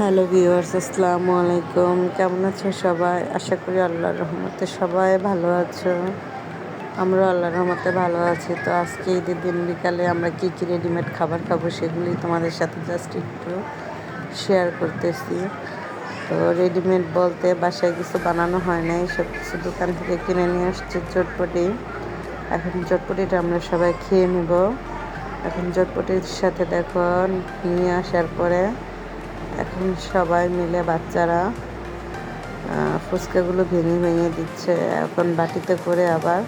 Hello viewers, আসসালামু আলাইকুম। কেমন আছো সবাই? আশা করি আল্লাহর রহমতে সবাই ভালো আছো। আমরা আল্লাহর রহমতে ভালো আছি। তো আজকে ঈদের দিন বিকালে আমরা কী কী রেডিমেড খাবার খাবো সেগুলি তোমাদের সাথে জাস্ট একটু শেয়ার করতেছি। তো রেডিমেড বলতে বাসায় কিছু বানানো হয় নাই, সব কিছু দোকান থেকে কিনে নিয়ে আসছি চটপটি। এখন চটপটিটা আমরা সবাই খেয়ে নেব। এখন চটপটির সাথে দেখো নিয়ে আসার পরে এখন সবাই মিলে বাচ্চারা ফুচকাগুলো ভেঙে ভেঙে দিচ্ছে। এখন বাটিতে করে আবার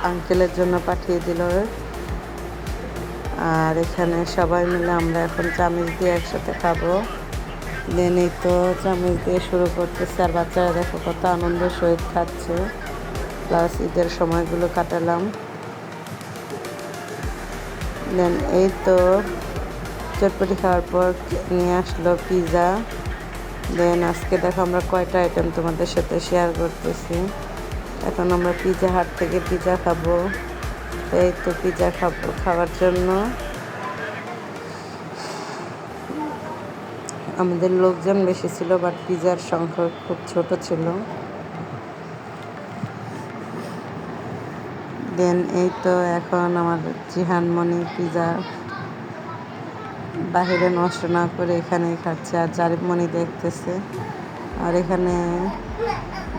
আঙ্কেলের জন্য পাঠিয়ে দিল। আর এখানে সবাই মিলে আমরা এখন চামচ দিয়ে একসাথে খাবো। দেন এই তো চামচ দিয়ে শুরু করতেছে, আর বাচ্চারা দেখো কত আনন্দের সহিত খাচ্ছে। প্লাস ঈদের সময়গুলো কাটালাম। দেন এই তো চটপটি খাওয়ার পর নিয়ে আসলো পিৎজা। দেন আজকে দেখো আমরা কয়টা আইটেম তোমাদের সাথে শেয়ার করতেছি। এখন আমরা পিৎজা হাট থেকে পিৎজা খাবো। এই তো পিৎজা খাওয়ার জন্য আমাদের লোকজন বেশি ছিল, বাট পিৎজার সংখ্যা খুব ছোট ছিল। দেন এই তো এখন আমার জিহানমণি পিৎজা বাহিরে নষ্ট না করে এখানেই খাচ্ছে, আর জারিফমণি দেখতেছে। আর এখানে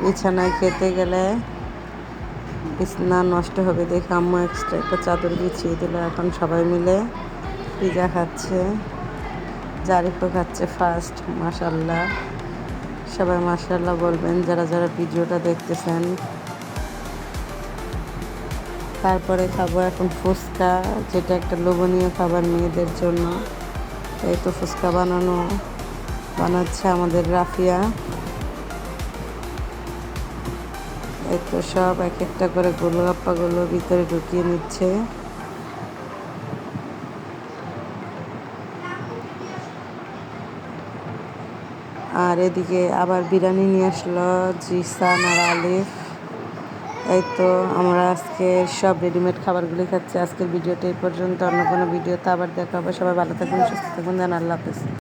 বিছানায় খেতে গেলে বিছানা নষ্ট হবে দেখে আম্মু এক্সট্রা একটা চাদর বিছিয়ে দিল। এখন সবাই মিলে পিৎজা খাচ্ছে, জারিফও খাচ্ছে ফার্স্ট। মাশাল্লাহ, সবাই মাশাল্লাহ বলবেন যারা যারা ভিডিওটা দেখতেছেন। তারপরে খাবো এখন ফুচকা, যেটা একটা লোভনীয় খাবার মেয়েদের জন্য। এই তো ফুচকা বানাচ্ছে আমাদের রাফিয়া। এই তো সব এক একটা করে গোলগাপ্পাগুলো ভিতরে ঢুকিয়ে নিচ্ছে। আর এদিকে আবার বিরিয়ানি নিয়ে আসলো জিসান আর আলিফ। এই তো আমরা আজকে সব রেডিমেড খাবারগুলি খাচ্ছি। আজকের ভিডিওটা এই পর্যন্ত। অন্য কোনো ভিডিওতে আবার দেখা হবে। সবাই ভালো থাকবেন, সুস্থ থাকবেন। আল্লাহ হাফেজ।